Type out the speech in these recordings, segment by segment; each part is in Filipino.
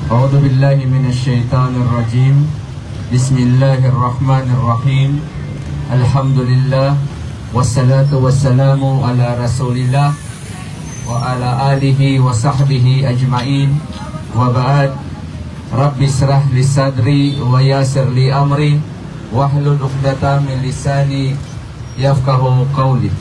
أعوذ بالله من الشيطان الرجيم. بسم الله الرحمن الرحيم. الحمد لله والصلاة والسلام على رسول الله وعلى آله وصحبه أجمعين وبعد. رب اشرح لي صدري ويسر لي أمري واحلل عقدة من لساني yafqahu qawli.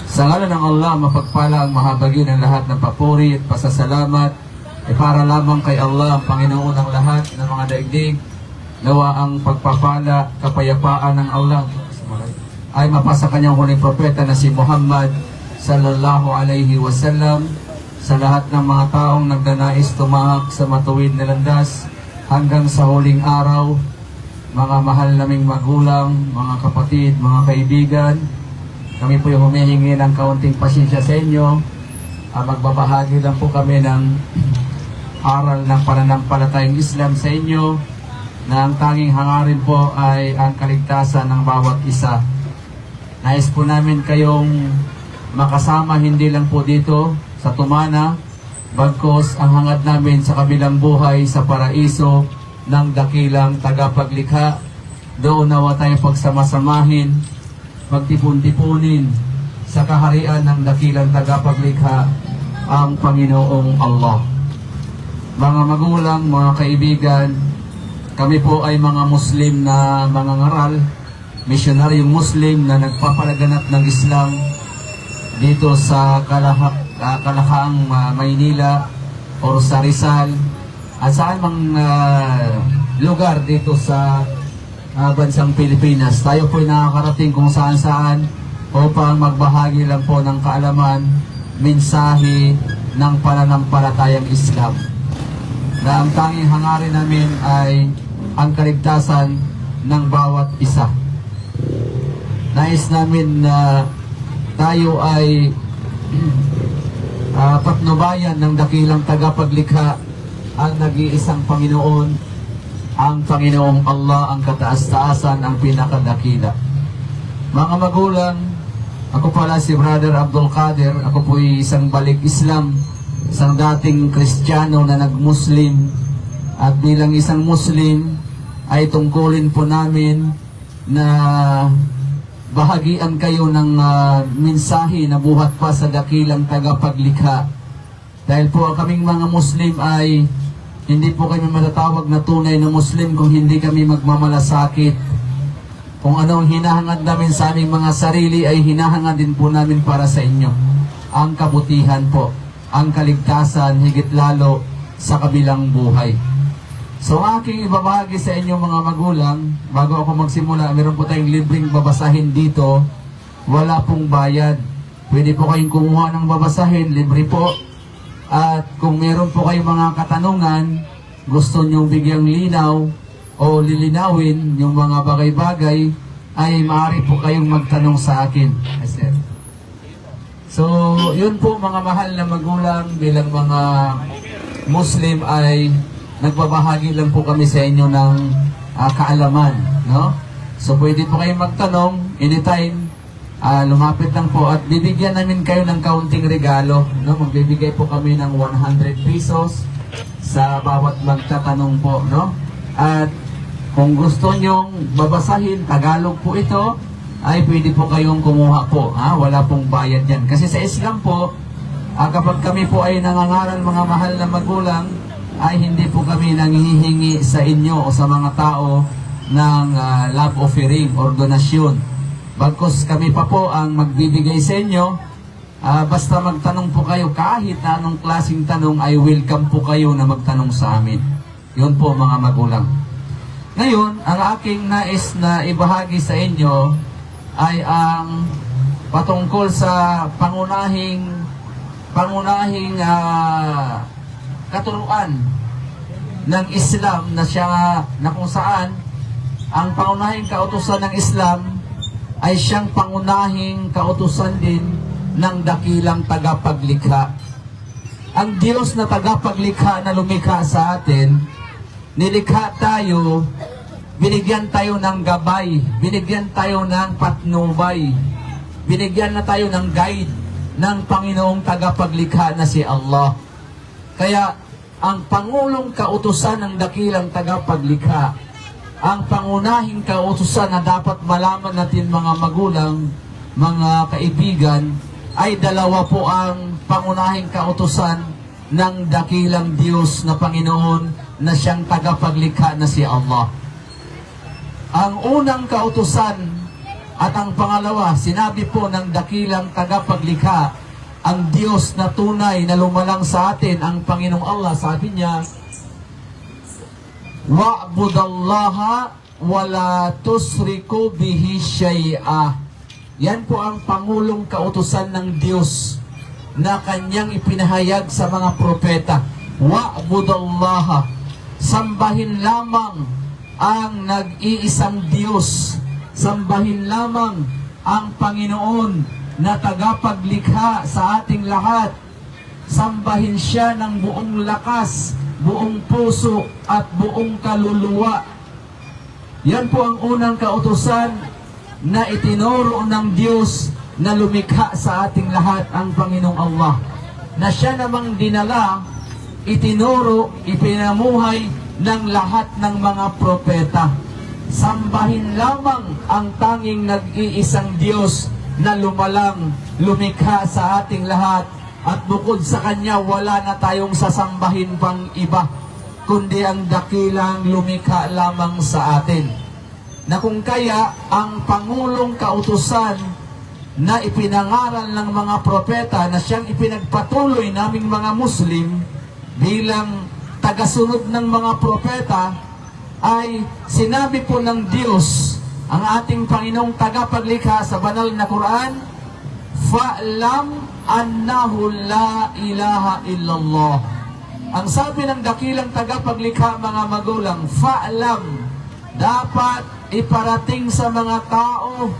Sa ngalan ng Allah, mapagpala ang mahabagi ng lahat ng papuri at pasasalamat para lamang kay Allah, ang Panginoon ng lahat ng mga daigdig. Nawa ang pagpapala, kapayapaan ng Allah ay mapasa kanyang huling propeta na si Muhammad sallallahu alaihi wasallam, sa lahat ng mga taong nagdanais tumahak sa matuwid na landas hanggang sa huling araw. Mga mahal naming magulang, mga kapatid, mga kaibigan, kami po yung humihingi ng kaunting pasensya sa inyo. Magbabahagi lang po kami ng aral ng pananampalatayang Islam sa inyo, na ang tanging hangarin po ay ang kaligtasan ng bawat isa. Nais po namin kayong makasama hindi lang po dito sa Tumana, bagkos ang hangad namin sa kabilang buhay sa paraiso ng dakilang tagapaglikha. Doon nawa tayong pagsamasamahin, pagtipon-tipunin sa kaharian ng dakilang tagapaglikha, ang Panginoong Allah. Mga magulang, mga kaibigan, kami po ay mga Muslim na mangangaral, misyonaryong Muslim na nagpapalaganap ng Islam dito sa Kalahang, Maynila o sa Rizal at saan mang lugar dito sa bansang Pilipinas. Tayo po ay nakakarating kung saan-saan upang magbahagi lang po ng kaalaman, mensahe ng pananampalatayang Islam, na ang tanging hangarin namin ay ang kaligtasan ng bawat isa. Nais namin na tayo ay patnubayan ng dakilang tagapaglikha, ang nag-iisang Panginoon, ang Panginoong Allah, ang kataas-taasan, ang pinakadakila. Mga magulang, ako pala si Brother Abdul Qadir. Ako po ay isang balik Islam, isang dating Kristiyano na nag-Muslim. At bilang isang Muslim, ay tungkulin po namin na bahagian kayo ng mensahe na buhat pa sa dakilang tagapaglikha. Dahil po kaming mga Muslim ay hindi po kami matatawag na tunay na Muslim kung hindi kami magmamalasakit. Kung anong hinahangad namin sa aming mga sarili ay hinahangad din po namin para sa inyo. Ang kabutihan po, ang kaligtasan, higit lalo sa kabilang buhay. So aking ibabahagi sa inyo mga magulang, bago ako magsimula, meron po tayong libreng babasahin dito. Wala pong bayad. Pwede po kayong kumuha ng babasahin, libre po. At kung meron po kayong mga katanungan, gusto nyo bigyang linaw o lilinawin yung mga bagay-bagay, ay maaari po kayong magtanong sa akin. So, yun po mga mahal na magulang, bilang mga Muslim ay nagbabahagi lang po kami sa inyo ng kaalaman, no? So, pwede po kayong magtanong anytime. Lumapit lang po at bibigyan namin kayo ng kaunting regalo, no? Magbibigay po kami ng 100 pesos sa bawat magtatanong po, no? At kung gusto nyong babasahin, Tagalog po ito, ay pwede po kayong kumuha po, ha? Wala pong bayad yan. Kasi sa Islam po, kapag kami po ay nangangaral, mga mahal na magulang, ay hindi po kami nanghihingi sa inyo o sa mga tao ng love offering or donasyon. Bagkus kami pa po ang magbibigay sa inyo. Basta magtanong po kayo, kahit na anong klaseng tanong, ay welcome po kayo na magtanong sa amin. Yun po mga magulang. Ngayon, ang aking nais na ibahagi sa inyo ay ang patungkol sa pangunahing katuruan ng Islam, na kung saan ang pangunahing kautusan ng Islam ay siyang pangunahing kautusan din ng dakilang tagapaglikha. Ang Diyos na tagapaglikha na lumikha sa atin, nilikha tayo, binigyan tayo ng gabay, binigyan tayo ng patnubay, binigyan na tayo ng guide ng Panginoong tagapaglikha na si Allah. Kaya ang pangulong kautusan ng dakilang tagapaglikha, ang pangunahing kautusan na dapat malaman natin mga magulang, mga kaibigan, ay dalawa po ang pangunahing kautusan ng dakilang Diyos na Panginoon na siyang tagapaglikha na si Allah. Ang unang kautusan at ang pangalawa, sinabi po ng dakilang tagapaglikha, ang Diyos na tunay na lumalang sa atin, ang Panginoong Allah, sabi niya, wa'budallaha wala tusriku bihi syai'ah. Yan po ang pangulong kautusan ng Diyos na kanyang ipinahayag sa mga propeta. Wa'budallaha, sambahin lamang ang nag-iisang Diyos, sambahin lamang ang Panginoon na tagapaglikha sa ating lahat. Sambahin siya ng buong lakas, buong puso at buong kaluluwa. Yan po ang unang kautusan na itinuro ng Diyos na lumikha sa ating lahat, ang Panginoong Allah. Na siya namang dinala, itinuro, ipinamuhay ng lahat ng mga propeta. Sambahin lamang ang tanging nag-iisang Diyos na lumalang, lumikha sa ating lahat. At bukod sa Kanya, wala na tayong sasambahin pang iba, kundi ang dakilang lumikha lamang sa atin. Na kung kaya, ang pangulong kautusan na ipinangaral ng mga propeta na siyang ipinagpatuloy naming mga Muslim bilang tagasunod ng mga propeta, ay sinabi po ng Diyos, ang ating Panginoong tagapaglikha sa banal na Quran, fa'lam annahu la ilaha illallah. Ang sabi ng dakilang tagapaglikha, mga magulang, fa'lam, dapat iparating sa mga tao,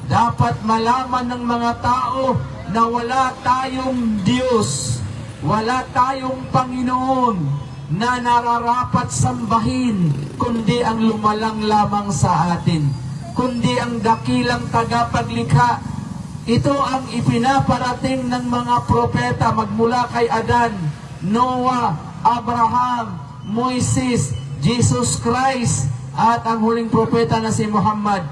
dapat malaman ng mga tao na wala tayong Diyos, wala tayong Panginoon na nararapat sambahin, kundi ang lumalang lamang sa atin, kundi ang dakilang tagapaglikha. Ito ang ipinaparating ng mga propeta magmula kay Adan, Noah, Abraham, Moises, Jesus Christ, at ang huling propeta na si Muhammad.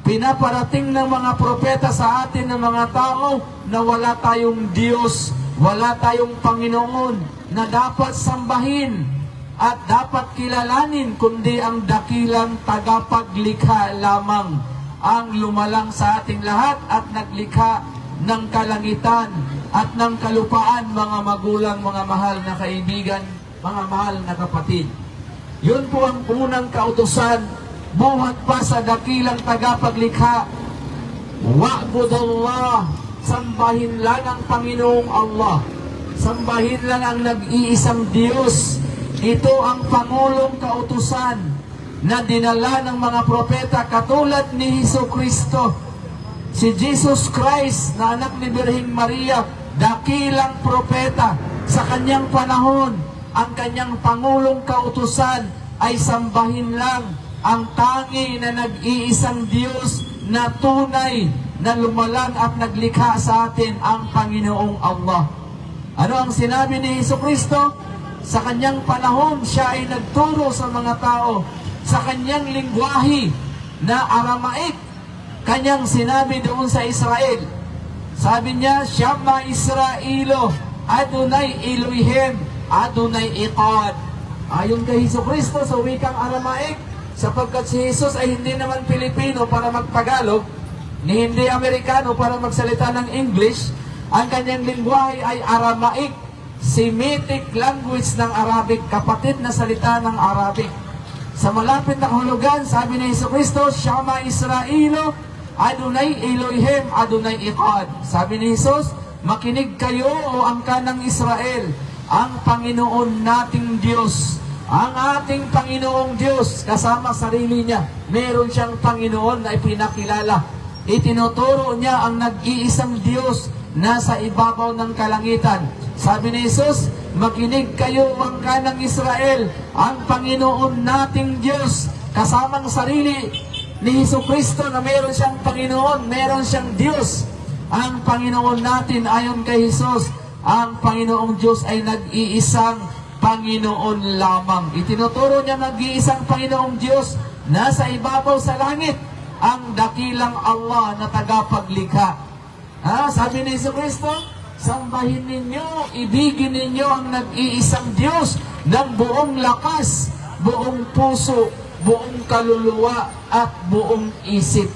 Pinaparating ng mga propeta sa atin ng mga tao na wala tayong Diyos, wala tayong Panginoon na dapat sambahin at dapat kilalanin, kundi ang dakilang tagapaglikha lamang, ang lumalang sa ating lahat at naglikha ng kalangitan at ng kalupaan, mga magulang, mga mahal na kaibigan, mga mahal na kapatid. Yun po ang unang kautusan, buhat pa sa dakilang tagapaglikha. Wa'budallah, sambahin lang ang Panginoong Allah. Sambahin lang ang nag-iisang Diyos. Ito ang pangulong kautusan na dinala ng mga propeta katulad ni Jesucristo. Si Jesus Christ na anak ni Birheng Maria, dakilang propeta sa kanyang panahon. Ang kanyang pangulong kautusan ay sambahin lang ang tangi na nag-iisang Diyos na tunay na lumalang at naglikha sa atin, ang Panginoong Allah. Ano ang sinabi ni Jesucristo? Sa kanyang panahon, siya ay nagturo sa mga tao sa kanyang lingwahe na Aramaic. Kanyang sinabi doon sa Israel. Sabi niya, Shama Israelo, Adonai Elohim, Adonai Echad. Ayon kay Jesucristo sa wikang Aramaic, sapagkat si Jesus ay hindi naman Pilipino para magtagalog, ni hindi Amerikano para magsalita ng English. Ang kanyang lingwahe ay Aramaic, Semitic language ng Arabic, kapatid na salita ng Arabic. Sa malapit na kahulugan, sabi ni Jesucristo, Shama Israelo, Adonai Elohim, Adonai Echad. Sabi ni Jesus, makinig kayo o angkan ng Israel, ang Panginoon nating Diyos, ang ating Panginoong Diyos, kasama sarili niya, meron siyang Panginoon na ipinakilala. Itinuturo niya ang nag-iisang Diyos nasa ibabaw ng kalangitan. Sabi ni Jesus, makinig kayo angkan ng Israel, ang Panginoon nating Diyos, kasamang sarili ni Jesucristo na meron siyang Panginoon, meron siyang Diyos. Ang Panginoon natin ayon kay Jesus, ang Panginoong Diyos ay nag-iisang Panginoon lamang. Itinuturo niya nag-iisang Panginoong Diyos nasa ibabaw sa langit, ang dakilang Allah na tagapaglikha. Sabi ni Jesucristo, sambahin ninyo, ibigin ninyo ang nag-iisang Diyos ng buong lakas, buong puso, buong kaluluwa at buong isip.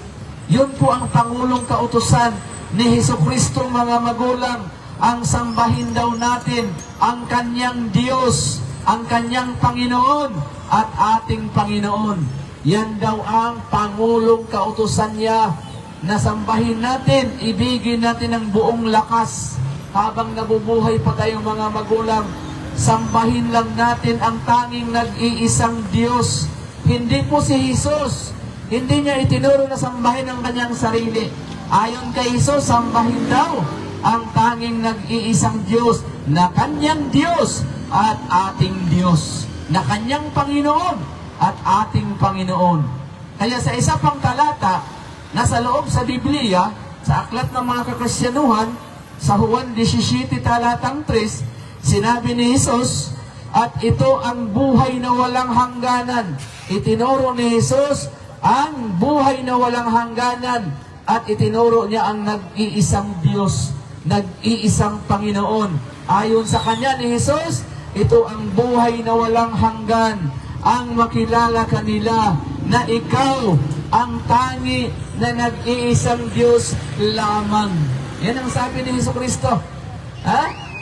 Yun po ang Pangulong Kautusan ni Jesucristo, mga magulang. Ang sambahin daw natin ang kanyang Diyos, ang kanyang Panginoon at ating Panginoon. Yan daw ang Pangulong Kautusan niya, na sambahin natin, ibigin natin ang buong lakas. Habang nabubuhay pa tayong mga magulang, sambahin lang natin ang tanging nag-iisang Diyos. Hindi po si Jesus, hindi niya itinuro na sambahin ang kanyang sarili. Ayon kay Jesus, sambahin daw ang tanging nag-iisang Diyos, na kanyang Diyos at ating Diyos, na kanyang Panginoon at ating Panginoon. Kaya sa isa pang talata, nasa loob sa Biblia, sa Aklat ng mga Kakristyanuhan, sa Juan 17 talatang 3, sinabi ni Jesus, at ito ang buhay na walang hangganan. Itinuro ni Jesus ang buhay na walang hangganan, at itinuro niya ang nag-iisang Diyos, nag-iisang Panginoon. Ayon sa kanya ni Jesus, ito ang buhay na walang hanggan, ang makilala kanila na ikaw ang tangi na nag-iisang Diyos lamang. Yan ang sabi ni Jesucristo.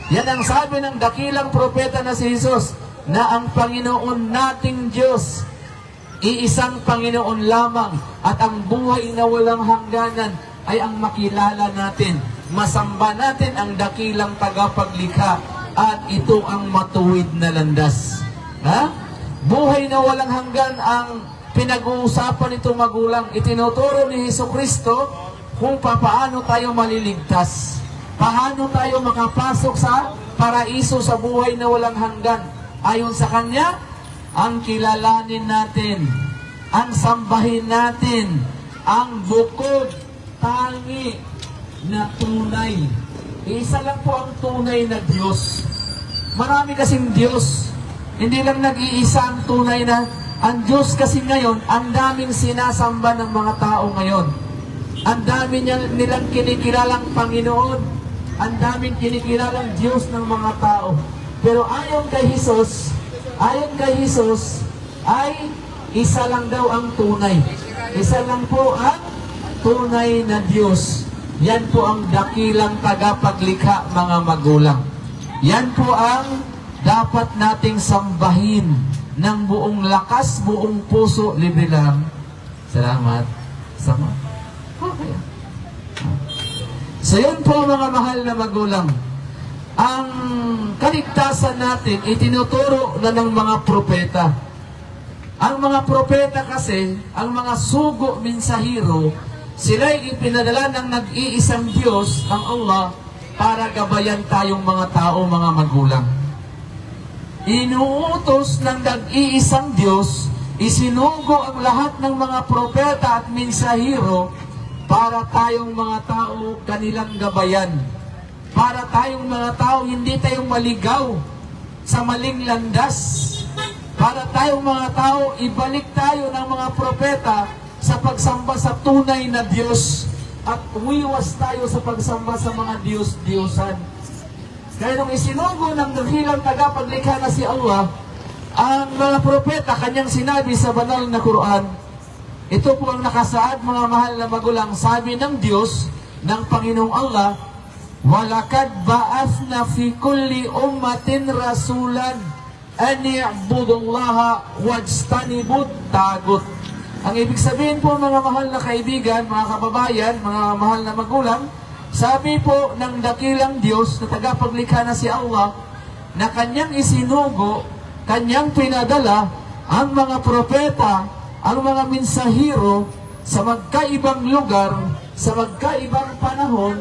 Yan ang sabi ng dakilang propeta na si Jesus, na ang Panginoon nating Diyos, iisang Panginoon lamang, at ang buhay na walang hangganan ay ang makilala natin, masamba natin ang dakilang tagapaglikha, at ito ang matuwid na landas. Buhay na walang hanggan ang pinag-uusapan nito, magulang. Itinuturo ni Jesucristo kung paano tayo maliligtas, paano tayo makapasok sa paraiso, sa buhay na walang hanggan. Ayon sa Kanya, ang kilalanin natin, ang sambahin natin, ang bukod, tangi na tunay. Isa lang po ang tunay na Diyos. Marami kasing Diyos. Hindi lang nag-iisa ang tunay na. Ang Diyos kasi ngayon, ang daming sinasamba ng mga tao ngayon. Ang dami nilang kinikilalang Panginoon. Ang daming kinikilalang Diyos ng mga tao. Pero ayon kay Jesus, ay isa lang daw ang tunay. Isa lang po ang tunay na Diyos. Yan po ang dakilang tagapaglikha, mga magulang. Yan po ang dapat nating sambahin ng buong lakas, buong puso. Libre lang. Salamat. Sama. Okay. So yun po, mga mahal na magulang. Ang kaligtasan natin itinuturo na ng mga propeta. Ang mga propeta kasi, ang mga sugo mensahero, sila'y ipinadala ng nag-iisang Diyos, ang Allah, para gabayan tayong mga tao, mga magulang. Inuutos ng nag-iisang Diyos, isinugo ang lahat ng mga propeta at mensahero para tayong mga tao kanilang gabayan. Para tayong mga tao, hindi tayong maligaw sa maling landas. Para tayong mga tao, ibalik tayo ng mga propeta sa pagsamba sa tunay na Diyos, at umiwas tayo sa pagsamba sa mga Diyos-Diyosan. Kaya nung isinugo ng dakilang tagapaglikha na si Allah, ang mga propeta, kanyang sinabi sa banal na Quran, ito po ang nakasaad, mga mahal na magulang, sabi ng Diyos, ng Panginoong Allah, وَلَكَدْ بَعَثْنَا فِي كُلِّ أُمَّةٍ رَسُولًا أَنْ يَعْبُدُوا اللَّهَ وَاجْتَنِبُوا الطَّاغُوتَ. Ang ibig sabihin po, mga mahal na kaibigan, mga kababayan, mga mahal na magulang, sabi po ng dakilang Diyos na tagapaglikha na si Allah, na kanyang isinugo, kanyang pinadala ang mga propeta, ang mga mensahero sa magkaibang lugar, sa magkaibang panahon,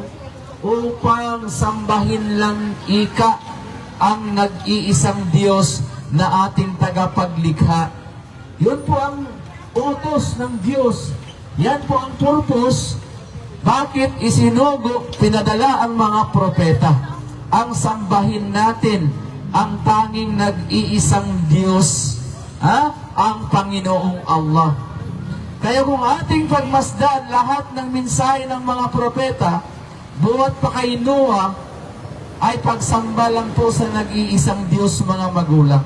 upang sambahin lang ika ang nag-iisang Diyos na ating tagapaglikha. Yun po ang utos ng Diyos. Yan po ang purpose. Bakit isinugo, pinadala ang mga propeta? Ang sambahin natin ang tanging nag-iisang Diyos, ang Panginoong Allah. Kaya kung ating pagmasdan lahat ng mensahe ng mga propeta, buhat pa kay Noah, ay pagsamba lang po sa nag-iisang Diyos, mga magulang.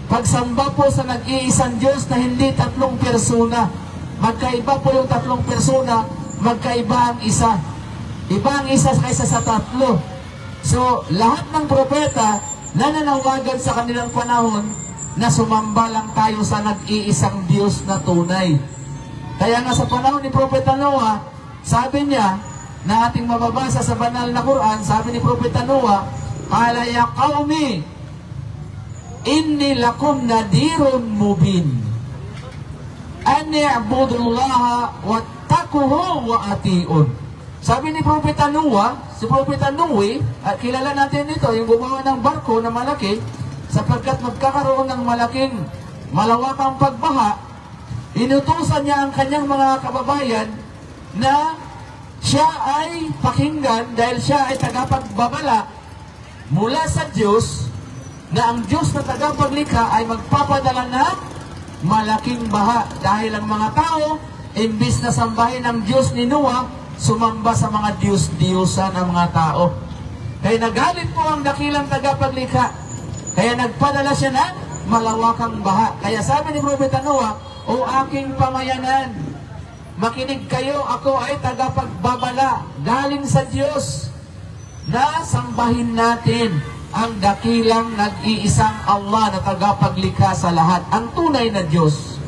Pagsamba po sa nag-iisang Diyos na hindi tatlong persona. Magkaiba po yung tatlong persona, magkaiba ang isa. Iba ang isa kaysa sa tatlo. So, lahat ng propeta nananawagan sa kanilang panahon na sumamba lang tayo sa nag-iisang Diyos na tunay. Kaya nga sa panahon ni Propeta Noah, sabi niya, na ating mababasa sa banal na Quran, sabi ni Propeta Noah, "Qala ya qaumi, inni lakum nadirun mubin. An i'budullaha wattaquhu wa ati'un." Sabi ni Propeta Noah, si Propeta Noe, at kilala natin ito, yung gumawa ng barko na malaki, sapagkat magkakaroon ng malaking, malawakang pagbaha, inutusan niya ang kanyang mga kababayan na siya ay pakinggan dahil siya ay tagapagbabala mula sa Diyos, na ang Diyos na tagapaglikha ay magpapadala ng malaking baha dahil ang mga tao, imbis na sambahin ang Diyos ni Noah, sumamba sa mga Diyos-Diyosan ng mga tao. Kaya nagalit po ang dakilang tagapaglikha. Kaya nagpadala siya ng malawakang baha. Kaya sabi ni Propeta Noah, "O aking pamayanan, makinig kayo, ako ay tagapagbabala galing sa Diyos na sambahin natin ang dakilang nag-iisang Allah na tagapaglikha sa lahat, ang tunay na Diyos.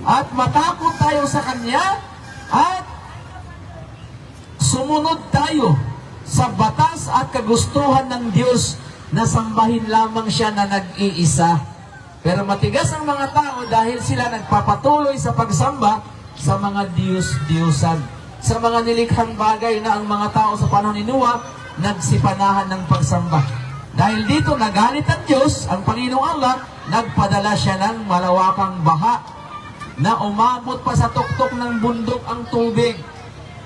At matakot tayo sa Kanya at sumunod tayo sa batas at kagustuhan ng Diyos na sambahin lamang siya na nag-iisa." Pero matigas ang mga tao dahil sila nagpapatuloy sa pagsamba sa mga Diyos-Diyosan, sa mga nilikhang bagay na ang mga tao sa panahon ni Noah nagsipanahan ng pagsamba. Dahil dito nagalit ang Diyos, ang Panginoong Allah, nagpadala siya ng malawakang baha na umabot pa sa tuktok ng bundok ang tubig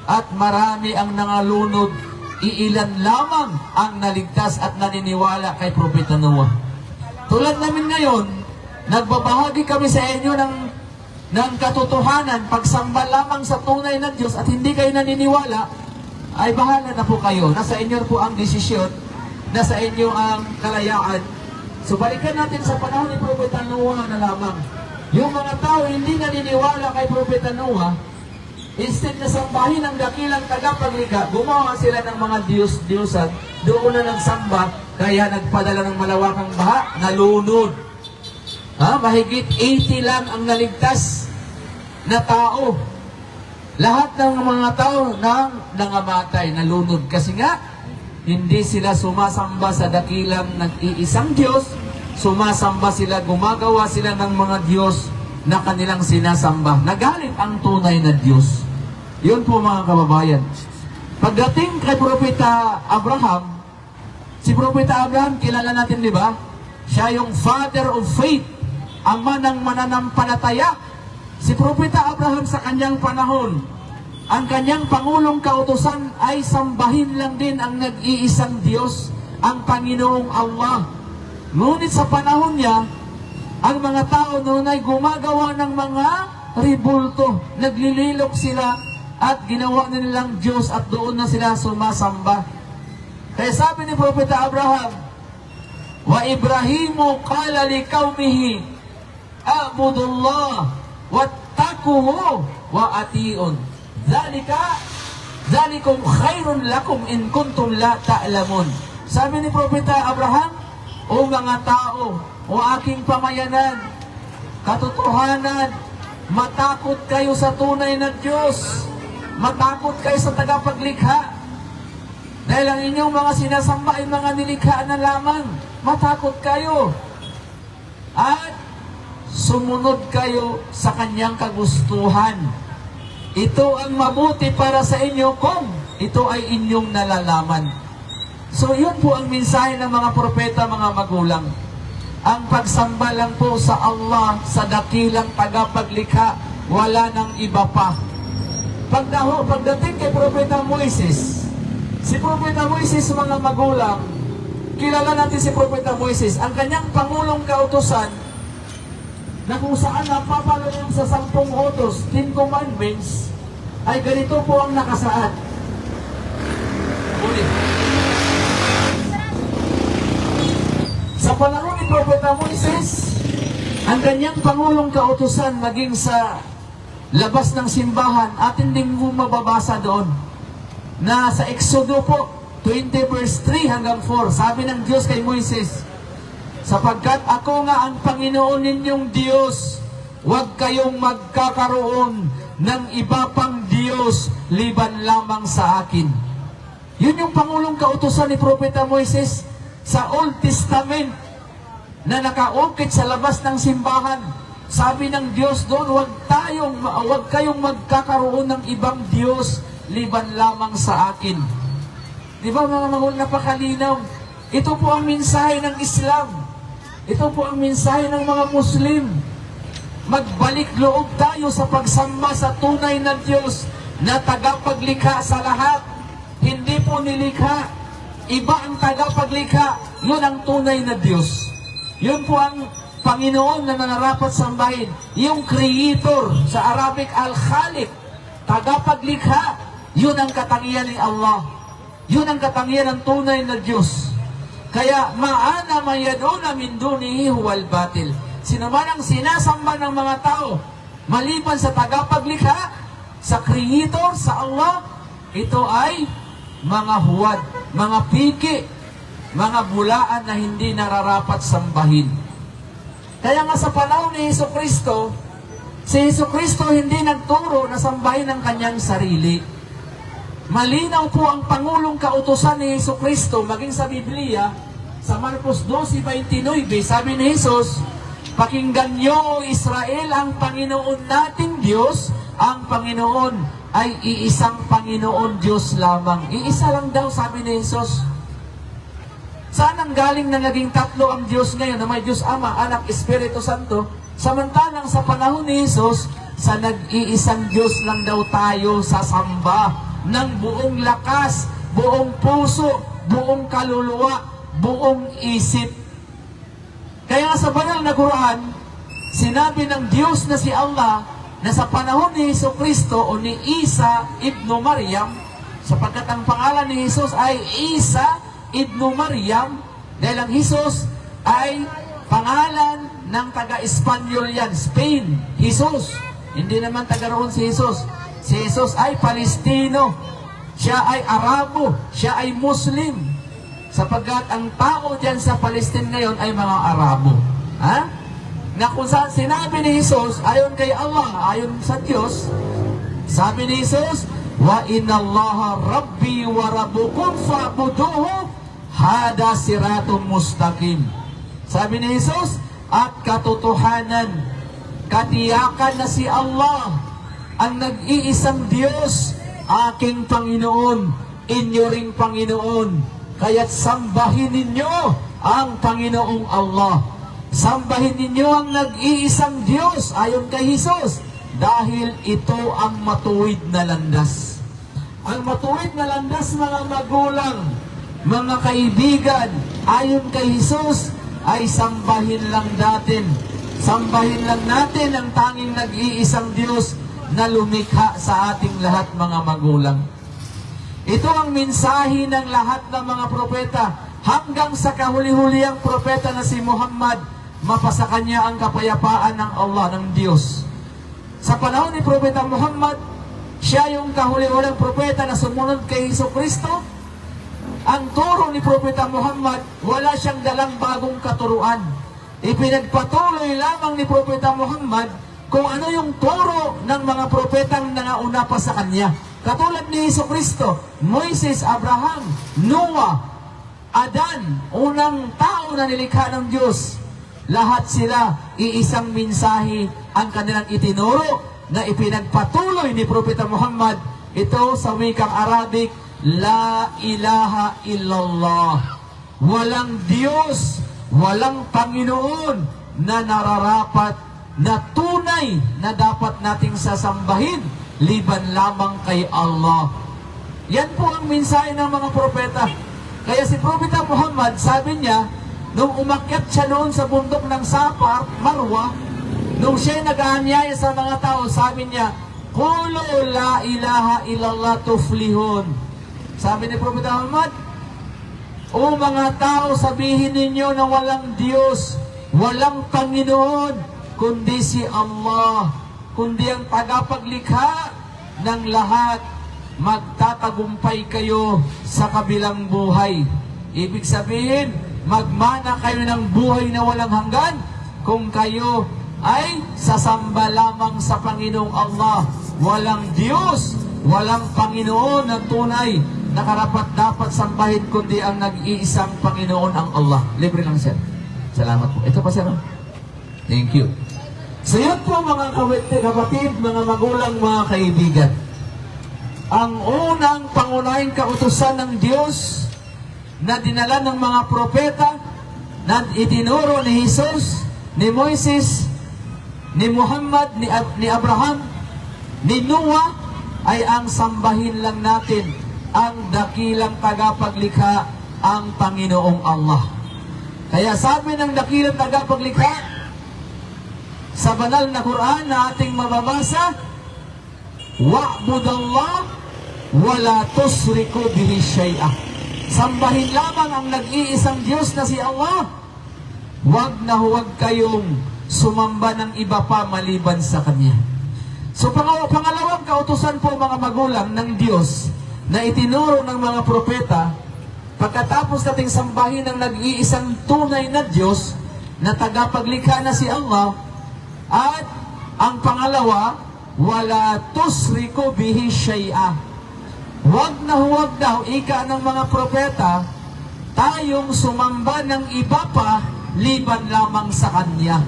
at marami ang nangalunod. Iilan lamang ang naligtas at naniniwala kay Propeta Noah. Tulad namin ngayon, nagbabahagi kami sa inyo ng katotohanan, pagsamba lamang sa tunay na Diyos at hindi kayo naniniwala, ay bahala na po kayo. Nasa inyo po ang desisyon, nasa inyo ang kalayaan. So balikan natin sa panahon ni Propeta Noah na lamang. Yung mga tao hindi naniniwala kay Propeta Noah, instead na sambahin ang dakilang tagapaglikha, gumawa sila ng mga Diyos-Diyosan, doon na nagsamba, kaya nagpadala ng malawakang baha, nalunod. Mahigit 80 lang ang naligtas na tao. Lahat ng mga tao nangamatay, nalunod. Kasi nga, hindi sila sumasamba sa dakilang nag-iisang Diyos, sumasamba sila, gumagawa sila ng mga Diyos na kanilang sinasamba. Nagalit ang tunay na Diyos. Yun po mga kababayan. Pagdating kay Propeta Abraham, si Propeta Abraham, kilala natin, di ba? Siya yung father of faith, ama ng mananampalataya. Si Propeta Abraham sa kanyang panahon, ang kanyang pangulong kautusan ay sambahin lang din ang nag-iisang Diyos, ang Panginoong Allah. Ngunit sa panahon niya, ang mga tao noon ay gumagawa ng mga ribulto. Naglililok sila at ginawa na nilang Diyos at doon na sila sumasamba. Kaya sabi ni Propeta Abraham, "Wa Ibrahimu qala li qaumihi, a'budullah wattaquhu wa ati'un. Zalikum khairun lakum in kuntum la ta'lamun." Sabi ni Propeta Abraham, "O mga tao, o aking pamayanan, katotohanan, matakot kayo sa tunay na Diyos. Matakot kayo sa tagapaglikha. Dahil ang inyong mga sinasamba ay mga nilikha na lamang. Matakot kayo. At sumunod kayo sa kanyang kagustuhan. Ito ang mabuti para sa inyo kung ito ay inyong nalalaman." So yun po ang mensahe ng mga propeta, mga magulang. Ang pagsamba lang po sa Allah, sa dakilang tagapaglikha, wala nang iba pa. Pagdating kay Propeta Moises, si Propeta Moises, mga magulang, Kilala natin si Propeta Moises, ang kanyang pangulong kautusan na kung saan napapalunong sa 10 utos, 10 commandments, ay ganito po ang nakasaad. Ulit. Sa panahon ni Propeta Moises, ang kanyang pangulong kautusan maging sa labas ng simbahan, atin din mo mababasa doon na sa Exodo po 20 verse 3 hanggang 4, sabi ng Diyos kay Moises, sapagkat ako nga ang Panginoon ninyong Diyos, huwag kayong magkakaroon ng iba pang Diyos liban lamang sa akin. Yun yung pangulong kautusan ni Propeta Moises sa Old Testament na nakaukit sa labas ng simbahan. Sabi ng Diyos doon, huwag kayong magkakaroon ng ibang Diyos liban lamang sa akin. Di ba mga mahal, napakalinaw? Ito po ang mensahe ng Islam. Ito po ang mensahe ng mga Muslim. Magbalik loob tayo sa pagsamba sa tunay na Diyos na tagapaglikha sa lahat. Hindi po nilikha. Iba ang tagapaglikha. Yun ang tunay na Diyos. Yun po ang Panginoon na nararapat sambahin. Yung Creator, sa Arabic, Al-Khaliq, tagapaglikha. Yun ang katangian ni Allah. Yun ang katangian ng tunay na Diyos. Kaya, maana mayaduna min dunihi huwal batil. Sino man ang sinasamba ng mga tao, maliban sa tagapaglikha, sa Creator, sa Allah, ito ay mga huwad, mga piki, mga bulaan na hindi nararapat sambahin. Kaya nga sa panahon ni Jesucristo, si Jesucristo hindi nagturo na sambahin ang kanyang sarili. Malinaw po ang pangulong kautusan ni Jesucristo, maging sa Biblia, sa Marcos 12:29, sabi ni Jesus, pakinggan niyo, Israel, ang Panginoon nating Diyos, ang Panginoon ay iisang Panginoon Diyos lamang. Iisa lang daw, sabi ni Jesus. Saan ang galing na naging tatlo ang Diyos ngayon, na may Diyos Ama, Anak, Espiritu Santo? Samantalang sa panahon ni Jesus, sa nag-iisang Diyos lang daw tayo sasamba ng buong lakas, buong puso, buong kaluluwa, buong isip. Kaya nga sa banal na Quran, sinabi ng Diyos na si Allah na sa panahon ni Jesucristo o ni Isa ibnu Maryam, sapagkat ang pangalan ni Jesus ay Isa ibnu Maryam, dahil ang Jesus ay pangalan ng taga-Espanyol yan, Spain, Jesus. Hindi naman taga roon si Jesus. Si Jesus ay Palestino, siya ay Arabo, siya ay Muslim, sapagkat ang tao dyan sa Palestine ngayon ay mga Arabo. Ha? Na kung saan sinabi ni Jesus, ayon kay Allah, ayon sa Diyos, sabi ni Jesus, wa inna Allaha rabbi wa rabbukum fa'buduhu hada siratun mustaqim. Sabi ni Jesus, at katotohanan, katiyakan na si Allah ang nag-iisang Diyos, aking Panginoon, inyo ring Panginoon, kaya't sambahin ninyo ang Panginoong Allah. Sambahin ninyo ang nag-iisang Diyos ayon kay Jesus, dahil ito ang matuwid na landas. Ang matuwid na landas, mga magulang, mga kaibigan, ayon kay Jesus, ay sambahin lang natin. Sambahin lang natin ang tanging nag-iisang Diyos na lumikha sa ating lahat, mga magulang. Ito ang mensahe ng lahat ng mga propeta, hanggang sa kahuli-huliang propeta na si Muhammad, mapasa kanya ang kapayapaan ng Allah, ng Diyos. Sa panahon ni Propeta Muhammad, siya yung kahuli-huliang propeta na sumunod kay Jesucristo. Ang turo ni Propeta Muhammad, wala siyang dalang bagong katuruan. Ipinagpatuloy lamang ni Propeta Muhammad kung ano yung turo ng mga propetang nangauna pa sa kanya. Katulad ni Jesucristo, Moises, Abraham, Noah, Adan, unang tao na nilikha ng Diyos. Lahat sila, iisang mensahe ang kanilang itinuro na ipinagpatuloy ni Propeta Muhammad. Ito sa wikang Arabic, La ilaha illallah. Walang Diyos, walang Panginoon na nararapat, na tunay na dapat nating sasambahin liban lamang kay Allah. Yan po ang mensahe ng mga propeta. Kaya si Propeta Muhammad, sabi niya, nung umakyat siya noon sa bundok ng Safa, Marwa, nung siya nag-aanyaya sa mga tao, sabi niya, "Qulu la ilaha illallah tuflihun." Sabi ni Propeta Muhammad, "O mga tao, sabihin ninyo na walang Diyos, walang Panginoon, kundi si Allah, kundi ang tagapaglikha ng lahat, magtatagumpay kayo sa kabilang buhay." Ibig sabihin, magmana kayo ng buhay na walang hanggan kung kayo ay sasamba lamang sa Panginoong Allah. Walang Diyos, walang Panginoon na tunay na karapat-dapat sambahin kundi ang nag-iisang Panginoon ang Allah. Libre lang, sir. Salamat po. Ito pa, sir. Thank you. So yun po, mga kapatid, mga magulang, mga kaibigan. Ang unang pangunahing kautusan ng Diyos na dinala ng mga propeta na itinuro ni Jesus, ni Moises, ni Muhammad, ni Abraham, ni Noah, ay ang sambahin lang natin ang dakilang tagapaglikha, ang Panginoong Allah. Kaya sabi ng dakilang tagapaglikha sa banal na Quran na ating mababasa, "Wa'budallah wa la tusriku bihi syai'ah." Sambahin lamang ang nag-iisang Diyos na si Allah. Huwag na huwag kayong sumamba ng iba pa maliban sa Kanya. So pangalawang kautusan po, mga magulang, ng Diyos na itinuro ng mga propeta, pagkatapos nating sambahin ang nag-iisang tunay na Diyos na tagapaglikha na si Allah, at ang pangalawa, wala tusriku bihi syai'ah. Huwag na huwag daw, ika ng mga propeta, tayong sumamba ng iba pa liban lamang sa Kanya.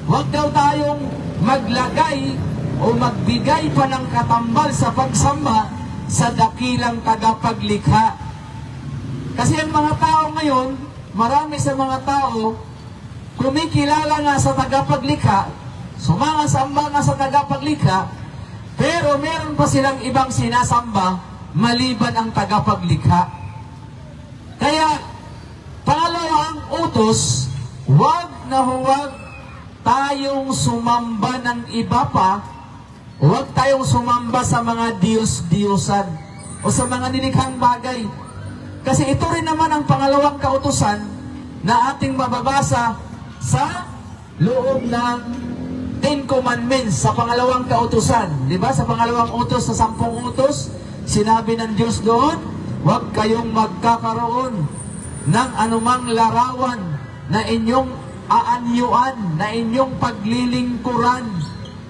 Huwag daw tayong maglagay o magbigay pa ng katambal sa pagsamba sa dakilang tagapaglikha. Kasi ang mga tao ngayon, marami sa mga tao, kumikilala nga sa tagapaglikha, sumangasamba nga sa tagapaglikha, pero meron pa silang ibang sinasamba maliban ang tagapaglikha. Kaya, pangalawang utos, huwag na huwag tayong sumamba ng iba pa, huwag tayong sumamba sa mga Diyos-Diyosan o sa mga nilikhang bagay. Kasi ito rin naman ang pangalawang kautusan na ating mababasa sa loob ng Ten Commandments, sa pangalawang kautusan. Diba? Sa pangalawang utos, sa 10 utos, sinabi ng Diyos doon, huwag kayong magkakaroon ng anumang larawan na inyong aanyuan, na inyong paglilingkuran.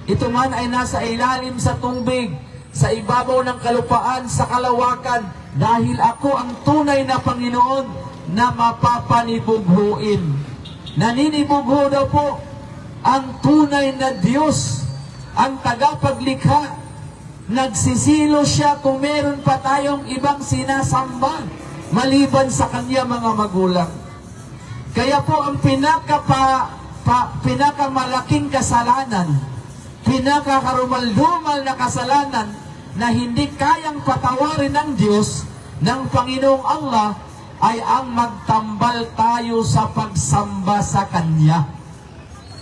Ito man ay nasa ilalim sa tubig, sa ibabaw ng kalupaan, sa kalawakan, dahil ako ang tunay na Panginoon na mapapanibughuin. Naninibugho daw po ang tunay na Diyos, ang tagapaglikha. Nagsisilo siya kung meron pa tayong ibang sinasamba maliban sa Kanya, mga magulang. Kaya po ang pinakamalaking kasalanan, pinakakarumal-dumal na kasalanan na hindi kayang patawarin ng Diyos, ng Panginoong Allah, ay ang magtambal tayo sa pagsamba sa Kanya.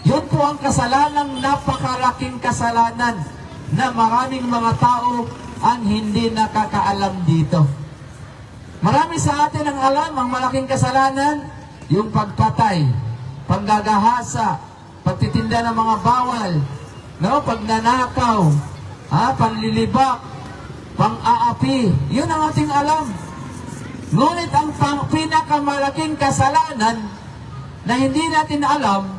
Yun po ang kasalanang napakalaking kasalanan na maraming mga tao ang hindi nakakaalam dito. Marami sa atin ang alam ang malaking kasalanan, yung pagpatay, panggagahasa, pagtitinda ng mga bawal, no, pagnanakaw, panlilibak, pang-aapi. Yun ang ating alam. Ngunit ang pinakamalaking kasalanan na hindi natin alam,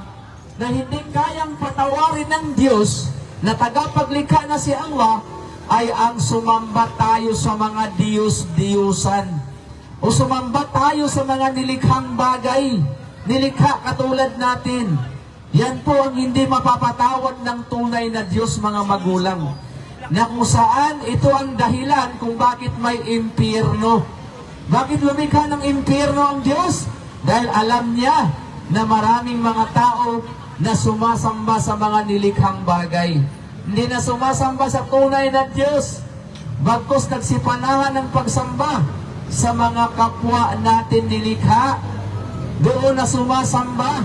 na hindi kayang patawarin ng Diyos, na tagapaglikha na si Allah, ay ang sumamba tayo sa mga Diyos-Diyusan o sumamba tayo sa mga nilikhang bagay, nilikha katulad natin. Yan po ang hindi mapapatawad ng tunay na Diyos, mga magulang, na kung saan ito ang dahilan kung bakit may impyerno. Bakit lumikha ng impyerno ang Diyos? Dahil alam niya na maraming mga tao na sumasamba sa mga nilikhang bagay. Hindi na sumasamba sa tunay na Diyos. Bagkus nagsipanahan ng pagsamba sa mga kapwa natin nilikha doon na sumasamba.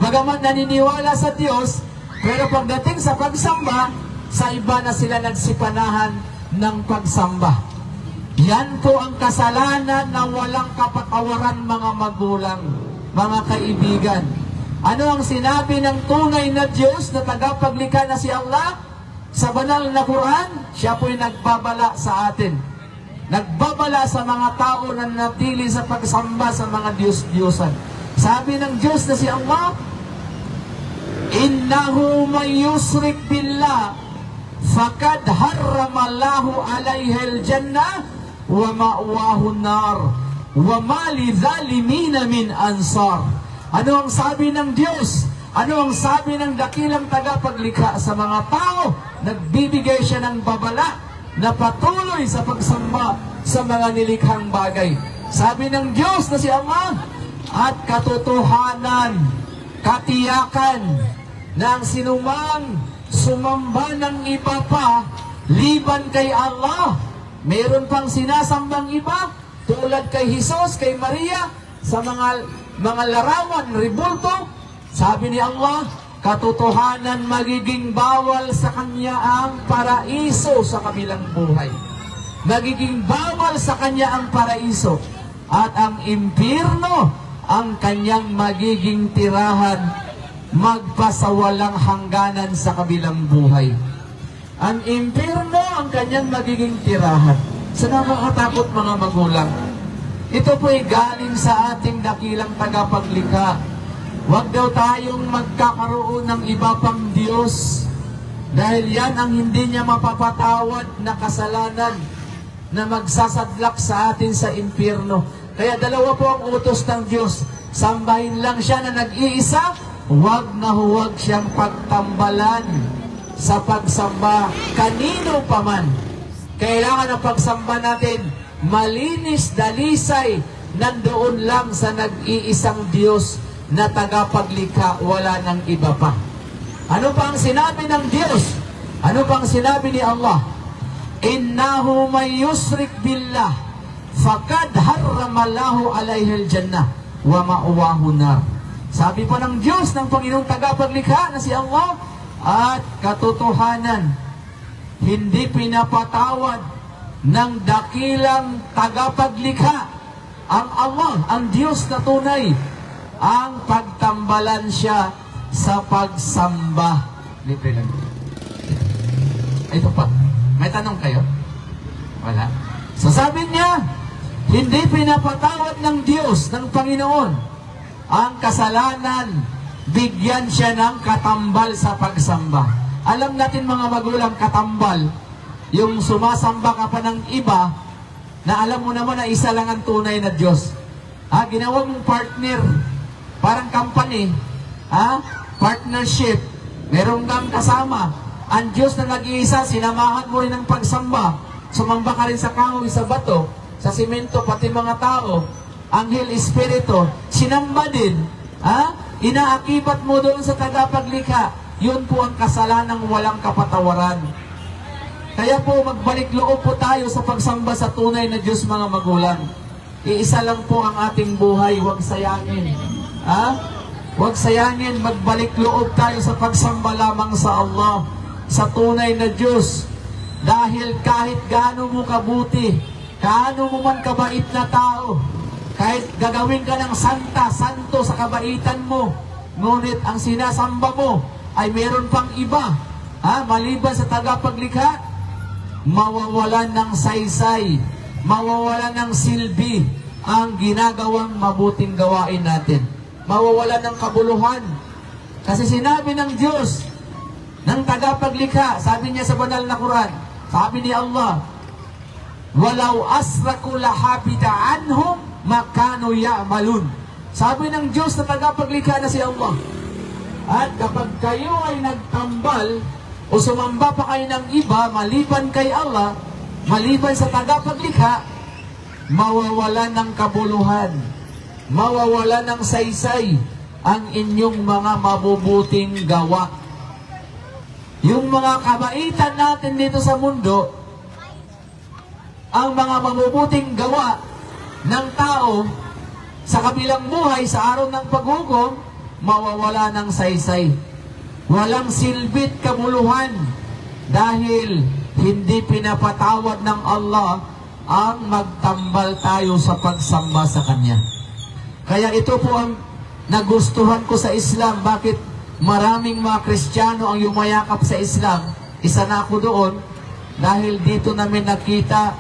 Bagaman naniniwala sa Diyos, pero pagdating sa pagsamba, sa iba na sila nagsipanahan ng pagsamba. Yan po ang kasalanan na walang kapatawaran, mga magulang, mga kaibigan. Ano ang sinabi ng tunay na Diyos na tagapaglikha na si Allah? Sa banal na Quran, siya po'y nagbabala sa atin. Nagbabala sa mga tao na natili sa pagsamba sa mga Diyos-Diyosan. Sabi ng Diyos na si Allah, innahu man yusrik billah fakad harramallahu alayhi al-jannah wa ma'wahu nar wa ma lidhalimina min ansar. Ano ang sabi ng Diyos? Ano ang sabi ng dakilang tagapaglikha sa mga tao? Nagbibigay siya ng babala na patuloy sa pagsamba sa mga nilikhang bagay. Sabi ng Diyos na si Allah, at katotohanan, katiyakan, na ang sinumang sumamba ng iba pa, liban kay Allah, meron pang sinasambang iba, tulad kay Jesus, kay Maria, sa mga larawan, ribulto, sabi ni Allah, katotohanan magiging bawal sa kanya ang paraiso sa kabilang buhay. Magiging bawal sa kanya ang paraiso. At ang impyerno, ang kanyang magiging tirahan, magpasawalang hangganan sa kabilang buhay. Ang impyerno, ang kanyang magiging tirahan. Sa nakakatakot, mga magulang. Ito po'y galing sa ating dakilang tagapaglikha. Huwag daw tayong magkakaroon ng iba pang Diyos. Dahil yan ang hindi niya mapapatawad na kasalanan na magsasadlak sa atin sa impyerno. Kaya dalawa po ang utos ng Diyos. Sambahin lang siya na nag-iisa, huwag na huwag siyang pagtambalan sa pagsamba kanino pa man. Kailangan ang pagsamba natin malinis, dalisay, nandoon lang sa nag-iisang Diyos na tagapaglikha, wala ng iba pa. Ano pa ang sinabi ng Diyos? Ano pa ang sinabi ni Allah? Innahu may yusrik billah fakad harramallahu alayhi al-jannah wa ma'wahu nar. Sabi pa ng Diyos, ng Panginoong tagapaglikha na si Allah, at katotohanan, hindi pinapatawad ng dakilang tagapaglikha ang Allah, ang Diyos na tunay, ang pagtambalan siya sa pagsamba. Libre lang. Ito pa. May tanong kayo? Wala. So sabi niya, hindi pinapatawad ng Diyos, ng Panginoon, ang kasalanan, bigyan siya ng katambal sa pagsamba. Alam natin, mga magulang, katambal, yung sumasamba ka pa ng iba, na alam mo naman na isa lang ang tunay na Diyos. Ginawa mong partner, parang company, partnership, meron kang kasama, ang Diyos na nag-iisa, sinamahan mo rin ng pagsamba, sumamba ka rin sa kahoy, sa bato, sa simento, pati mga tao, anghel, espiritu, sinamba din, inaakibat mo doon sa tagapaglikha, yun po ang kasalanang walang kapatawaran. Kaya po, magbalik loob po tayo sa pagsamba sa tunay na Diyos, mga magulang. Iisa lang po ang ating buhay, huwag sayangin. Huwag sayangin, magbalik loob tayo sa pagsamba lamang sa Allah, sa tunay na Diyos. Dahil kahit gaano mo kabuti, gaano mo man kabait na tao, kahit gagawin ka ng santo sa kabaitan mo, ngunit ang sinasamba mo ay meron pang iba, maliban sa tagapaglikha, mawawalan ng saysay, mawawalan ng silbi ang ginagawang mabuting gawain natin. Mawawalan ng kabuluhan. Kasi sinabi ng Diyos, ng tagapaglikha, sabi niya sa banal na Quran, sabi ni Allah, walau asraku lahabita anhum makanu ya'malun. Sabi ng Diyos na tagapaglikha na si Allah, at kapag kayo ay nagtambal o sumamba pa kayo ng iba, maliban kay Allah, maliban sa tagapaglikha, mawawalan ng kabuluhan, mawawalan ng saysay ang inyong mga mabubuting gawa. Yung mga kabaitan natin dito sa mundo, ang mga mabubuting gawa, ng tao sa kabilang buhay, sa araw ng paghukom, mawawala ng saysay. Walang silbit kabuluhan dahil hindi pinapatawad ng Allah ang magtambal tayo sa pagsamba sa Kanya. Kaya ito po ang nagustuhan ko sa Islam. Bakit maraming mga Kristiyano ang yumayakap sa Islam? Isa na ako doon dahil dito namin nakita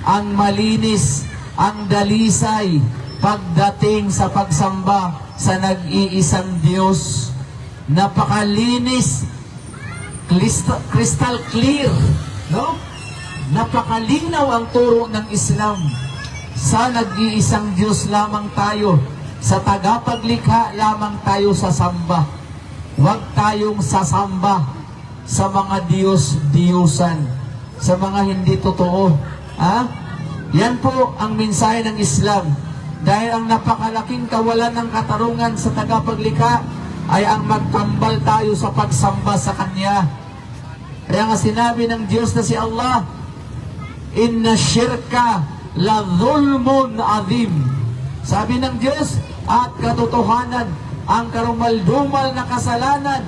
ang malinis, ang dalisay pagdating sa pagsamba sa nag-iisang Diyos. Napakalinis, crystal clear, no? Napakalinaw ang turo ng Islam. Sa nag-iisang Diyos lamang tayo, sa tagapaglikha lamang tayo sasamba. Huwag tayong sasamba sa mga Diyos-Diyosan, sa mga hindi totoo. Yan po ang mensahe ng Islam. Dahil ang napakalaking kawalan ng katarungan sa tagapaglikha ay ang magtambal tayo sa pagsamba sa Kanya. Kaya nga sinabi ng Diyos na si Allah, inna syirka la dhulmun azim. Sabi ng Diyos, at katotohanan, ang karumaldumal na kasalanan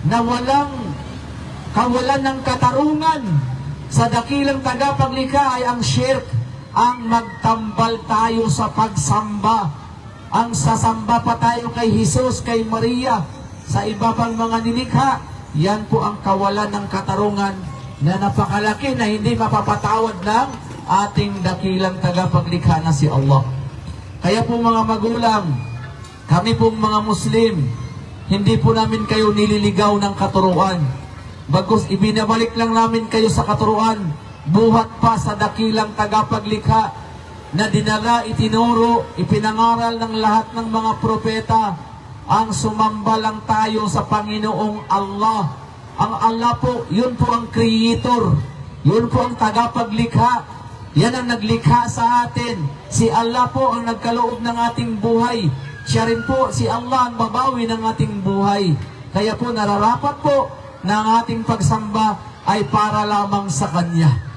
na walang kawalan ng katarungan sa dakilang tagapaglikha ay ang syirk, ang magtambal tayo sa pagsamba, ang sasamba pa tayo kay Jesus, kay Maria, sa iba pang mga nilikha. Yan po ang kawalan ng katarungan na napakalaki na hindi mapapatawad ng ating dakilang tagapaglikha na si Allah. Kaya po mga magulang, kami pong mga Muslim, hindi po namin kayo nililigaw ng katuruan. Bagkus ibinabalik lang namin kayo sa katuruan, buhat pa sa dakilang tagapaglikha na dinala, itinuro, ipinangaral ng lahat ng mga propeta. Ang sumamba lang tayo sa Panginoong Allah. Ang Allah po, yun po ang creator. Yun po ang tagapaglikha. Yan ang naglikha sa atin. Si Allah po ang nagkaloob ng ating buhay. Siya rin po, si Allah ang babawi ng ating buhay. Kaya po nararapat po na ang ating pagsamba ay para lamang sa Kanya.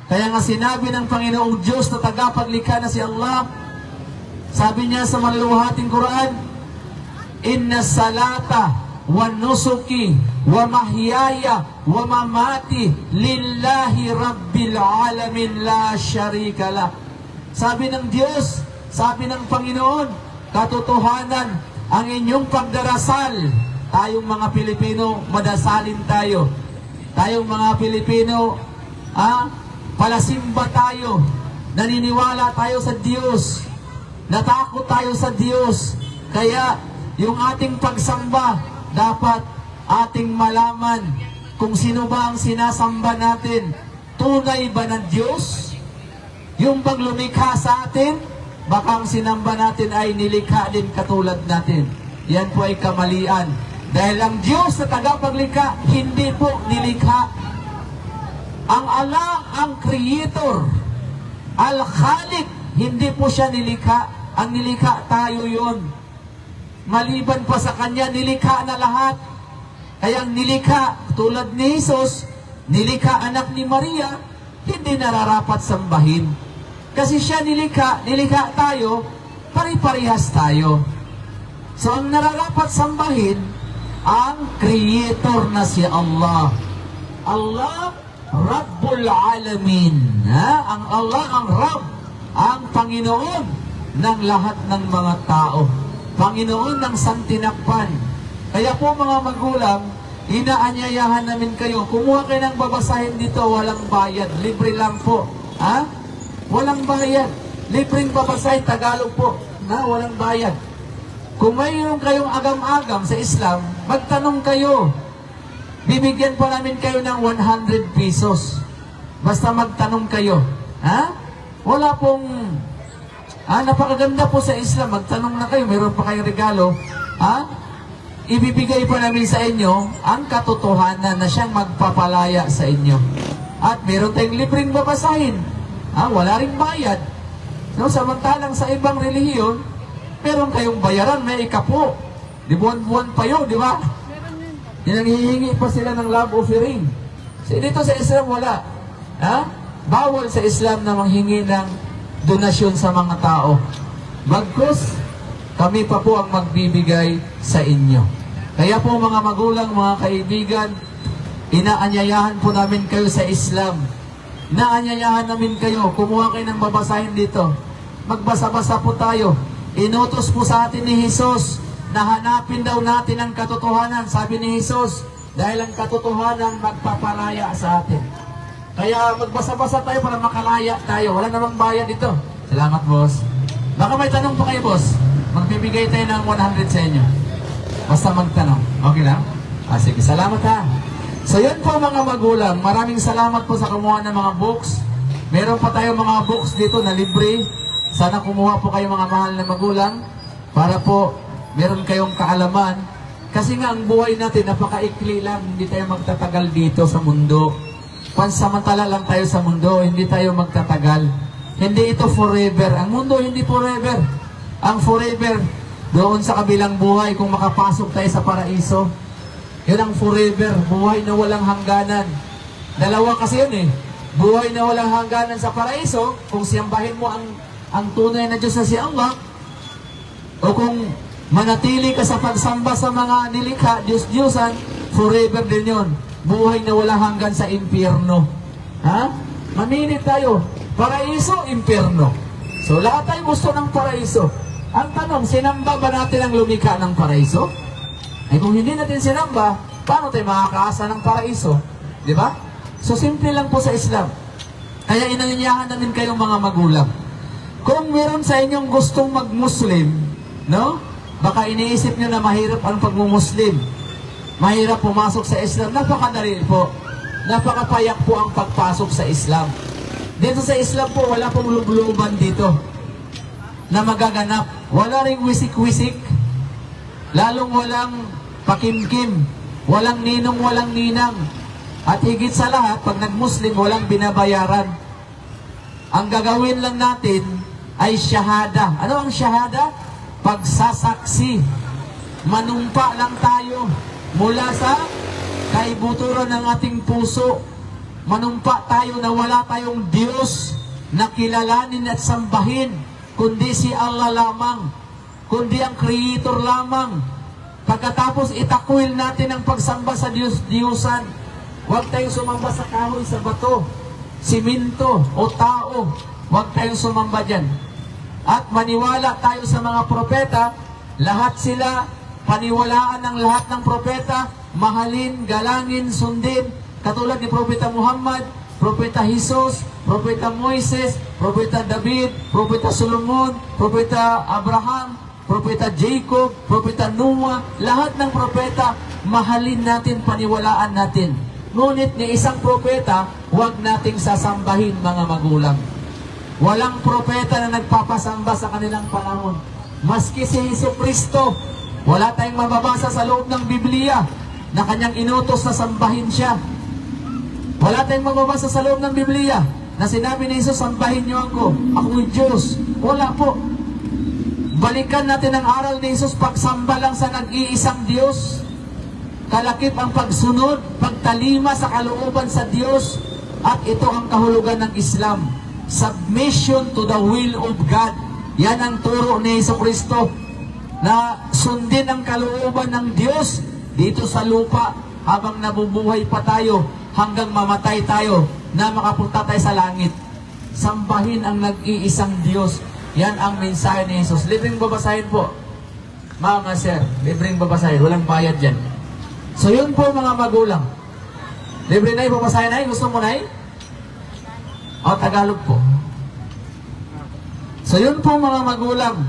Kaya nga sinabi ng Panginoong Diyos na tagapaglikha na si Allah, sabi niya sa maluhating Quran, inna salata wa nusuki wa mahyaya wa mamati lillahi rabbil alamin la syarika lah. Sabi ng Diyos, sabi ng Panginoon, katotohanan, ang inyong pagdarasal, tayong mga Pilipino, madasalin tayo. Tayong mga Pilipino, palasimba tayo, naniniwala tayo sa Diyos, natakot tayo sa Diyos. Kaya yung ating pagsamba, dapat ating malaman kung sino ba ang sinasamba natin. Tunay ba ng Diyos? Yung bang lumikha sa atin, baka ang sinamba natin ay nilikha din katulad natin. Yan po ay kamalian. Dahil ang Diyos na tagapaglikha, hindi po nilikha. Ang Allah, ang Creator, Al-Khaliq, hindi po siya nilikha. Ang nilikha tayo yon. Maliban pa sa Kanya, nilikha na lahat. Kaya ang nilikha, tulad ni Jesus, nilikha anak ni Maria, hindi nararapat sambahin. Kasi siya nilikha tayo, pari-parihas tayo. So ang nararapat sambahin, ang Creator na si Allah. Allah, Rabbul Alamin. Ang Allah, ang Rabb, ang Panginoon ng lahat ng mga tao. Panginoon ng santinakpan. Kaya po mga magulang, inaanyayahan namin kayo, kumuha kayo ng babasahin dito, walang bayad, libre lang po. Walang bayad. Libreng babasahin, Tagalog po, walang bayad. Kung mayroon kayong agam-agam sa Islam, magtanong kayo. Bibigyan po namin kayo ng 100 pesos. Basta magtanong kayo. Wala pong... napakaganda po sa Islam. Magtanong na kayo, mayroon pa kayong regalo. Ibibigay po namin sa inyo ang katotohanan na siyang magpapalaya sa inyo. At meron tayong libreng babasahin. Wala ring bayad. No, samantalang sa ibang relihiyon, meron kayong bayaran, may ikapo. Di buwan-buwan pa yun, di ba? Hinanghihingi pa sila ng love offering. So, dito sa Islam, wala. Bawal sa Islam na manghingi ng donasyon sa mga tao. Bagkus, kami pa po ang magbibigay sa inyo. Kaya po mga magulang, mga kaibigan, inaanyayahan po namin kayo sa Islam. Inaanyayahan namin kayo, kumuha kayo ng babasahin dito. Magbasa-basa po tayo. Inutos po sa atin ni Jesus na hanapin daw natin ang katotohanan. Sabi ni Jesus, dahil ang katotohanan magpapalaya sa atin. Kaya magbasa-basa tayo para makalaya tayo. Wala namang bayad dito. Salamat, boss. Baka may tanong pa kayo, boss. Magbibigay tayo ng 100 sa inyo. Basta magtanong. Okay lang? Sige, salamat ha. So yun po mga magulang. Maraming salamat po sa kumuha ng mga books. Meron pa tayo mga books dito na libre. Sana kumuha po kayo mga mahal na magulang para po meron kayong kaalaman. Kasi nga ang buhay natin napakaikli lang. Hindi tayo magtatagal dito sa mundo. Pansamantala lang tayo sa mundo. Hindi tayo magtatagal. Hindi ito forever. Ang mundo hindi forever. Ang forever, doon sa kabilang buhay, kung makapasok tayo sa paraiso, yun ang forever, buhay na walang hangganan. Dalawa kasi yun eh. Buhay na walang hangganan sa paraiso, kung siyambahin mo ang tunay na Diyos na si Allah, o kung manatili ka sa pagsamba sa mga nilikha, Diyos-Diyosan, forever din yun. Buhay na walang hanggan sa impyerno. Ha? Mamili tayo. Paraiso, impyerno. So lahat tayo gusto ng paraiso. Ang tanong, sinamba ba natin ang lumikha ng paraiso? Ay kung hindi natin sinamba, paano tayo makakaasa ng paraiso? Di ba? So simple lang po sa Islam. Kaya inanyayahan namin kayong mga magulang. Kung meron sa inyong gustong mag-Muslim, no? Baka iniisip nyo na mahirap ang pag-Muslim. Mahirap pumasok sa Islam. Napakadali po. Napakapayak po ang pagpasok sa Islam. Dito sa Islam po, wala pong lubluban dito na magaganap. Wala ring wisik-wisik. Lalong walang pakimkim. Walang ninong, walang ninang. At higit sa lahat, pag nag-Muslim, walang binabayaran. Ang gagawin lang natin ay syahada. Ano ang syahada? Pagsasaksi. Manumpa lang tayo mula sa kaibuturan ng ating puso. Manumpa tayo na wala tayong Diyos na kilalanin at sambahin, kundi si Allah lamang, kundi ang Creator lamang. Pagkatapos itakwil natin ang pagsamba sa Diyos-Diyosan. Huwag tayong sumamba sa kahoy, sa bato, siminto o tao. Huwag tayong sumamba dyan. At maniwala tayo sa mga propeta. Lahat sila, paniwalaan ng lahat ng propeta, mahalin, galangin, sundin. Katulad ni Propeta Muhammad, Propeta Jesus, Propeta Moises, Propeta David, Propeta Solomon, Propeta Abraham, Propeta Jacob, Propeta Noah, lahat ng propeta, mahalin natin, paniwalaan natin. Ngunit ni isang propeta, huwag nating sasambahin mga magulang. Walang propeta na nagpapasamba sa kanilang panahon. Maski si Jesucristo, wala tayong mababasa sa loob ng Biblia na kanyang inutos na sambahin siya. Wala tayong mababasa sa loob ng Biblia na sinabi ni Jesus, sambahin niyo ako, ako'y Diyos. Wala po. Balikan natin ang aral ni Jesus, pagsamba lang sa nag-iisang Diyos. Kalakip ang pagsunod, pagtalima sa kalooban sa Diyos. At ito ang kahulugan ng Islam. Submission to the will of God. Yan ang turo ni Jesucristo, na sundin ang kalooban ng Diyos dito sa lupa habang nabubuhay pa tayo, hanggang mamatay tayo na makapunta tayo sa langit. Sambahin ang nag-iisang Diyos. Yan ang mensahe ni Jesus. Libreng babasahin po. Mga sir, libreng babasahin. Walang bayad dyan. So yun po mga magulang. Libre na babasahin na. Gusto mo na o Tagalog po. So yun po mga magulang.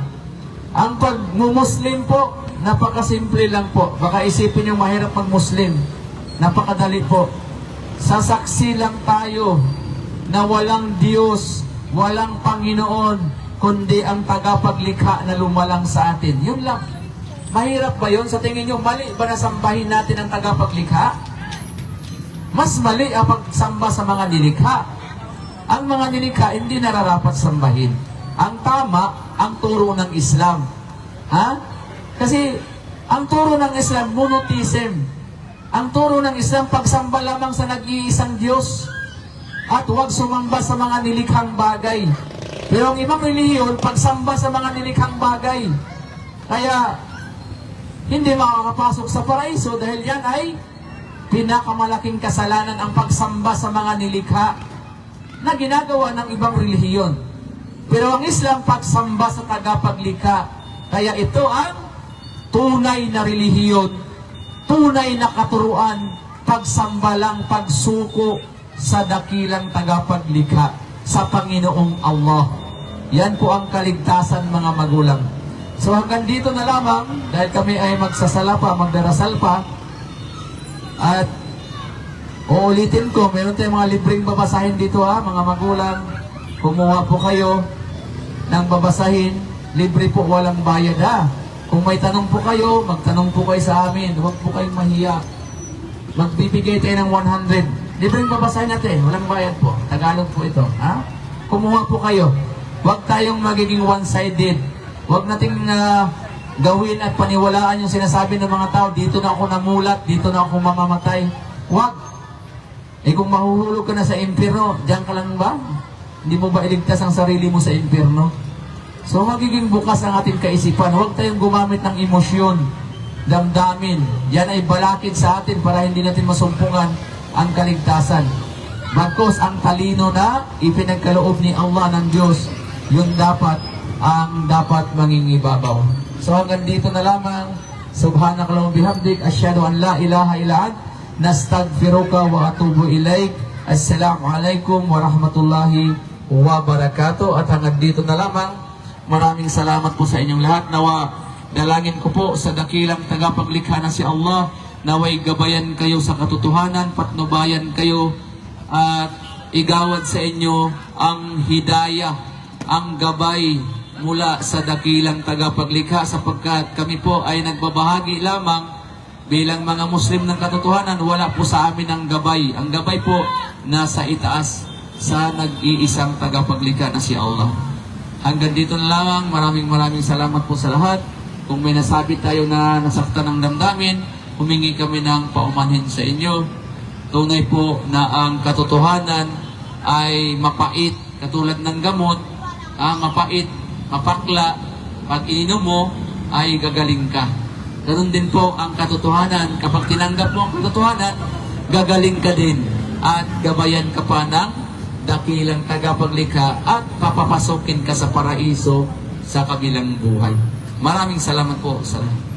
Ang pag-Muslim po, napakasimple lang po. Baka isipin yung mahirap pag-Muslim. Napakadali po. Sasaksi lang tayo na walang Diyos, walang Panginoon, kundi ang tagapaglikha na lumalang sa atin. Yun lang. Mahirap ba yun? Sa tingin nyo, mali ba na sambahin natin ang tagapaglikha? Mas mali ang pagsamba sa mga nilikha. Ang mga nilikha, hindi nararapat sambahin. Ang tama, ang turo ng Islam. Ha? Kasi, ang turo ng Islam, monotheism. Ang turo ng Islam, pagsamba lamang sa nag-iisang Diyos. At huwag sumamba sa mga nilikhang bagay. Pero ang ibang relihiyon, pagsamba sa mga nilikhang bagay. Kaya, hindi makakapasok sa paraiso dahil yan ay pinakamalaking kasalanan ang pagsamba sa mga nilikha na ginagawa ng ibang relihiyon. Pero ang Islam, pagsamba sa tagapaglikha. Kaya ito ang tunay na relihiyon, tunay na katuruan, pagsamba lang, pagsuko sa dakilang tagapaglikha, sa Panginoong Allah. Yan po ang kaligtasan, mga magulang. So hanggang dito na lamang, dahil kami ay magsasala pa, magdarasal pa, at uulitin ko, meron tayong mga libreng babasahin dito ha, mga magulang. Kumuha po kayo ng babasahin, libre po, walang bayad ha. Kung may tanong po kayo, magtanong po kayo sa amin, huwag po kayong mahiya. Magbibigay tayo ng 100. Libreng babasahin natin, walang bayad po. Tagalog po ito. Ha? Kumuha po kayo. Huwag tayong magiging one-sided. Huwag nating gawin at paniwalaan yung sinasabi ng mga tao, dito na ako namulat, dito na ako mamamatay. Huwag. Eh kung mahuhulog ka na sa impyerno, diyan ka lang ba? Hindi mo ba iligtas ang sarili mo sa impyerno? So magiging bukas ang ating kaisipan. Huwag tayong gumamit ng emosyon, damdamin. Yan ay balakid sa atin para hindi natin masumpungan ang kaligtasan. Bagkus ang talino na ipinagkaloob ni Allah ng Diyos, yun dapat ang dapat mangingibabaw. So hanggang dito na lamang. Subhanakallahumma bihamdik, asyhadu an la ilaha illa ant, nastaghfiruka wa atubu ilaik. Assalamualaikum warahmatullahi wabarakatuh. At hanggang dito na lamang. Maraming salamat po sa inyong lahat. Nawa dalangin ko po sa dakilang tagapaglikha na si Allah, naway gabayan kayo sa katotohanan, patnubayan kayo, at igawad sa inyo ang hidayah, ang gabay mula sa dakilang tagapaglikha, sapagkat kami po ay nagbabahagi lamang bilang mga Muslim ng katotohanan. Wala po sa amin ang gabay. Ang gabay po nasa itaas sa nag-iisang tagapaglikha na si Allah. Hanggang dito na lamang. Maraming salamat po sa lahat. Kung may nasabi tayo na nasaktan ng damdamin, humingi kami ng paumanhin sa inyo. Tunay po na ang katotohanan ay mapait, katulad ng gamot, mapait, mapakla. Pag ininom mo, ay gagaling ka. Ganun din po ang katotohanan. Kapag tinanggap mo ang katotohanan, gagaling ka din. At gabayan ka pa ng dakilang tagapaglikha at papapasokin ka sa paraiso sa kabilang buhay. Maraming salamat po sa lahat.